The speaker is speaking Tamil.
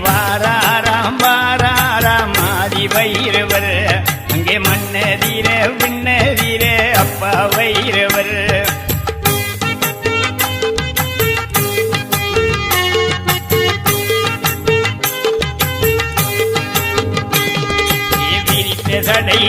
வாராராம் வாராராம் ஆதி வைரவர் அங்கே மன்னதீர விண்ணதீர அப்பா வைரவர் விரித்த சடை